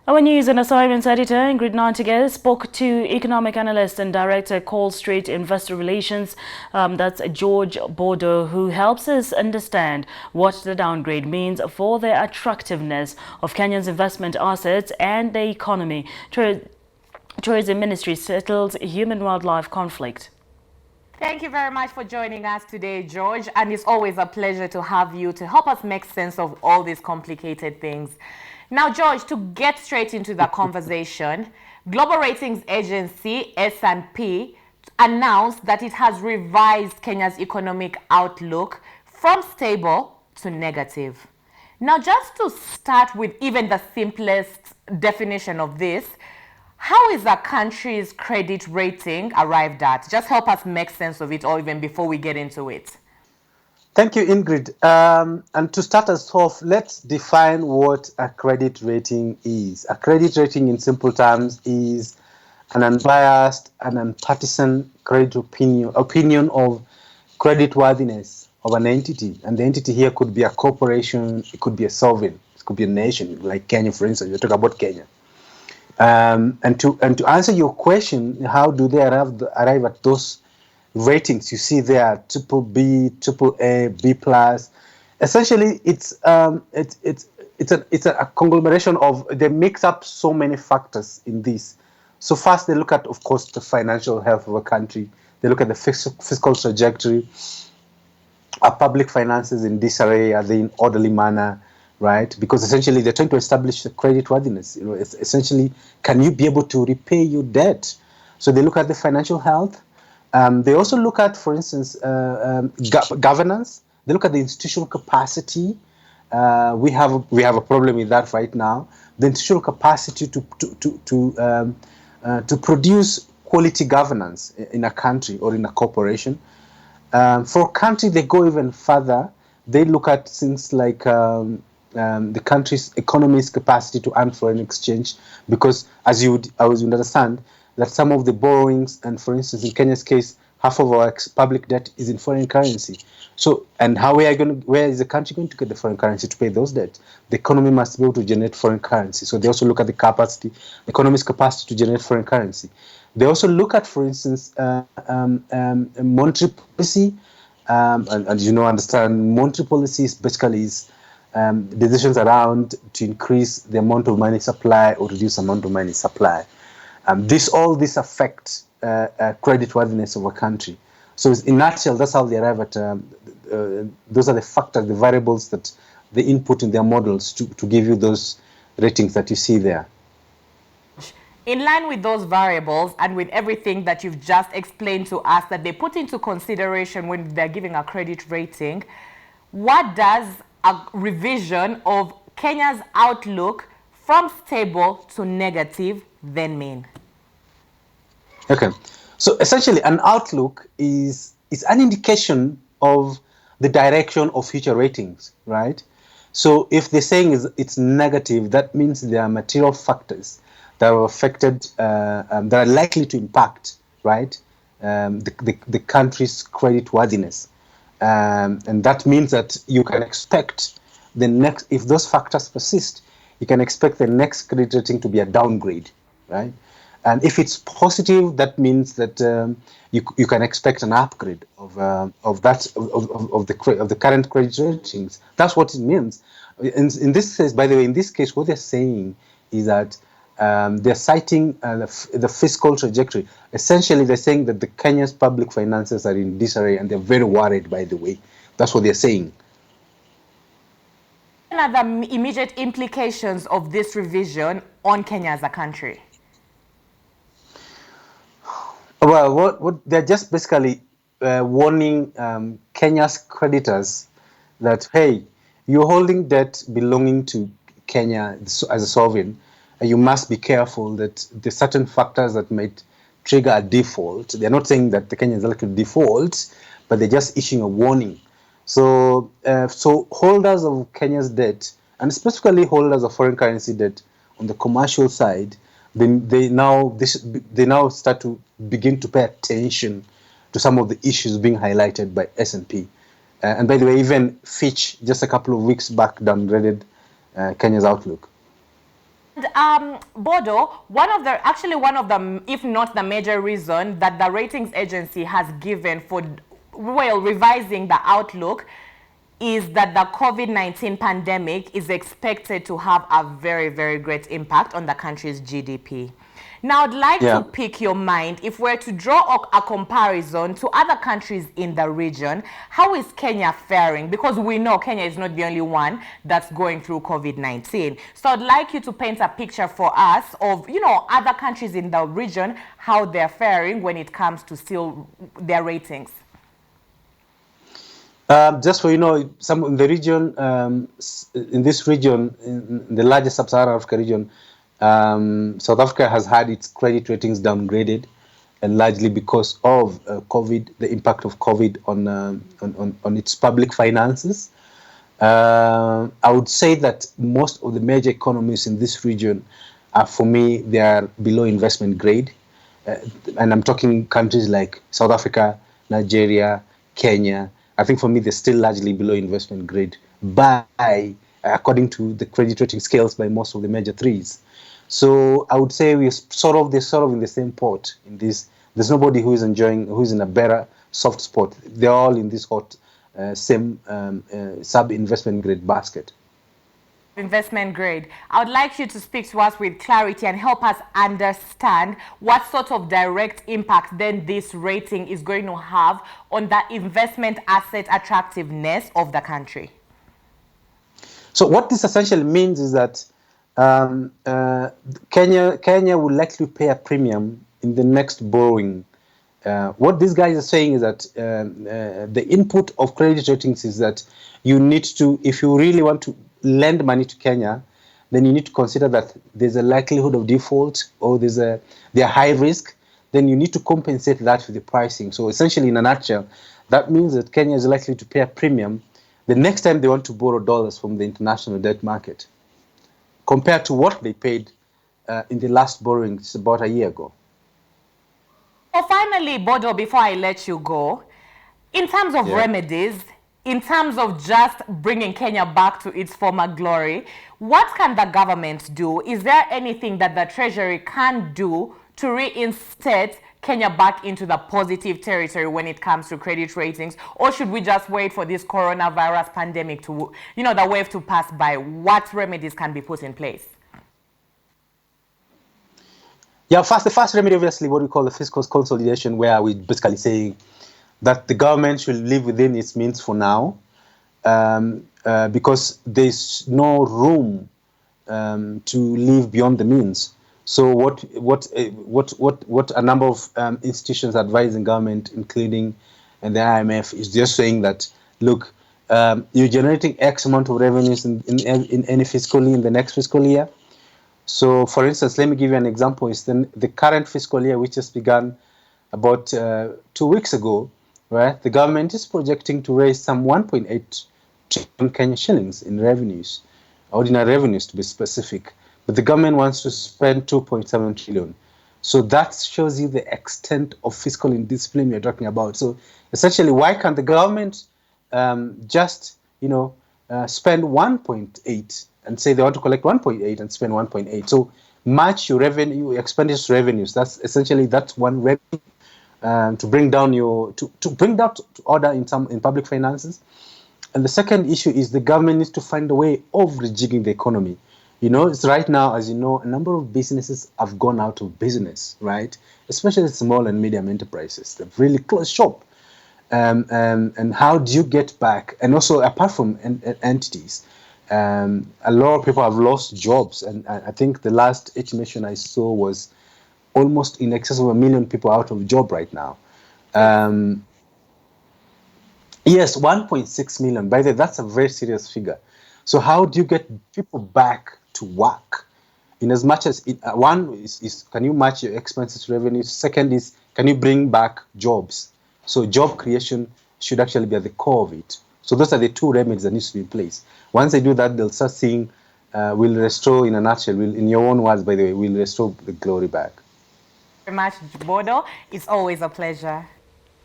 Our news and assignments editor Ingrid Nantiga spoke to economic analyst and director Call Street Investor Relations, that's George Bordeaux, who helps us understand what the downgrade means for the attractiveness of Kenya's investment assets and the economy. Tourism Ministry settles human-wildlife conflict. Thank you very much for joining us today, George. And it's always a pleasure to have you to help us make sense of all these complicated things. Now, George, to get straight into the conversation, global ratings agency S&P announced that it has revised Kenya's economic outlook from stable to negative. Now, just to start with even the simplest definition of this, how is a country's credit rating arrived at? Just help us make sense of it, or even before we get into it. Thank you, Ingrid. And to start us off, let's define what a credit rating is. A credit rating, in simple terms, is an unbiased and unpartisan credit opinion of creditworthiness of an entity. And the entity here could be a corporation, it could be a sovereign, it could be a nation, like Kenya, for instance. You're talking about Kenya. And to answer your question, how do they arrive at those ratings you see there? Triple B, triple A, B plus. Essentially, it's a conglomeration of, they mix up so many factors in this. So first, they look at, of course, the financial health of a country. They look at the fiscal trajectory. Are public finances in disarray? Are they in orderly manner? Right, because essentially they're trying to establish the creditworthiness. You know, it's essentially, can you be able to repay your debt? So they look at the financial health. They also look at, for instance, governance. They look at the institutional capacity. We have a problem with that right now. The institutional capacity to produce quality governance in a country or in a corporation. For a country, they go even further. They look at things like the country's economy's capacity to earn foreign exchange, because as you would understand that some of the borrowings, and for instance in Kenya's case, half of our public debt is in foreign currency. So, and where is the country going to get the foreign currency to pay those debts? The economy must be able to generate foreign currency. So they also look at the economy's capacity to generate foreign currency. They also look at, for instance, monetary policy, and understand monetary policy is basically decisions around to increase the amount of money supply or reduce the amount of money supply. All this affects creditworthiness of a country. So in a nutshell, that's how they arrive at, those are the factors, the variables that they input in their models to give you those ratings that you see there. In line with those variables and with everything that you've just explained to us that they put into consideration when they're giving a credit rating, what does a revision of Kenya's outlook from stable to negative then mean? Okay, so essentially an outlook is an indication of the direction of future ratings, right? So if they're saying it's negative, that means there are material factors that are affected, that are likely to impact, right, the country's creditworthiness. And that means that you can expect if those factors persist, you can expect the next credit rating to be a downgrade, right? And if it's positive, that means that you can expect an upgrade of the current credit ratings. That's what it means. In this case, by the way, in this case, what they're saying is that they're citing the fiscal trajectory. Essentially, they're saying that the Kenya's public finances are in disarray, and they're very worried, by the way. That's what they're saying. What are the immediate implications of this revision on Kenya as a country? Well, what they're just basically warning Kenya's creditors that, hey, you're holding debt belonging to Kenya as a sovereign. You must be careful that the certain factors that might trigger a default. They're not saying that the Kenyans are likely to default, but they're just issuing a warning. So, holders of Kenya's debt, and specifically holders of foreign currency debt on the commercial side, they now start to begin to pay attention to some of the issues being highlighted by S&P. And by the way, even Fitch just a couple of weeks back downgraded Kenya's outlook. Bodo, one of the, if not the major reason that the ratings agency has given for, well, revising the outlook is that the COVID-19 pandemic is expected to have a very, very great impact on the country's GDP. Now, I'd like to pick your mind. If we're to draw a comparison to other countries in the region, how is Kenya faring? Because we know Kenya is not the only one that's going through COVID-19. So I'd like you to paint a picture for us of, other countries in the region, how they're faring when it comes to still their ratings. Just for some in the region, in this region, in the largest sub-Saharan Africa region, South Africa has had its credit ratings downgraded, and largely because of COVID, the impact of COVID on its public finances. I would say that most of the major economies in this region, for me, they are below investment grade, and I'm talking countries like South Africa, Nigeria, Kenya. I think for me, they're still largely below investment grade according to the credit rating scales by most of the major threes. So I would say they're sort of in the same pot in this. There's nobody who's in a better soft spot. They're all in this hot, same sub-investment grade basket. Investment grade. I would like you to speak to us with clarity and help us understand what sort of direct impact then this rating is going to have on the investment asset attractiveness of the country. So what this essentially means is that Kenya will likely pay a premium in the next borrowing. What these guys are saying is that the input of credit ratings is that you need to, if you really want to lend money to Kenya, then you need to consider that there's a likelihood of default or they're high risk. Then you need to compensate that with the pricing. So essentially, in a nutshell, that means that Kenya is likely to pay a premium the next time they want to borrow dollars from the international debt market, compared to what they paid in the last borrowings about a year ago. Well, finally, Bodo, before I let you go, in terms of remedies, in terms of just bringing Kenya back to its former glory, what can the government do? Is there anything that the Treasury can do to reinstate Kenya back into the positive territory when it comes to credit ratings? Or should we just wait for this coronavirus pandemic to, the wave to pass by? What remedies can be put in place? Yeah, the first remedy, obviously, what we call the fiscal consolidation, where we're basically saying that the government should live within its means for now, because there's no room to live beyond the means. So what a number of institutions advising government, including the IMF, is just saying that, look, you're generating X amount of revenues in any fiscal year, in the next fiscal year. So, for instance, let me give you an example. It's the current fiscal year, which just began about 2 weeks ago, right? The government is projecting to raise some 1.8 trillion Kenya shillings in revenues, ordinary revenues to be specific. But the government wants to spend 2.7 trillion. So that shows you the extent of fiscal indiscipline we're talking about. So essentially, why can't the government just, spend 1.8 and say they want to collect 1.8 and spend 1.8? So match your revenue, expenditure to revenues. That's one revenue to bring down to bring that to order in public finances. And the second issue is the government needs to find a way of rejigging the economy. It's right now, as you know, a number of businesses have gone out of business, right? Especially small and medium enterprises. They've really closed shop. And how do you get back? And also, apart from entities, a lot of people have lost jobs. And I think the last estimation I saw was almost in excess of 1 million people out of job right now. Yes, 1.6 million. By the way, that's a very serious figure. So how do you get people back to work? In as much as one is can you match your expenses to revenues? Second is, can you bring back jobs? So job creation should actually be at the core of it. So those are the two remedies that need to be in place. Once they do that, they'll start seeing, we'll restore, in a nutshell, in your own words, by the way, we'll restore the glory back. Very much, Bodo. It's always a pleasure.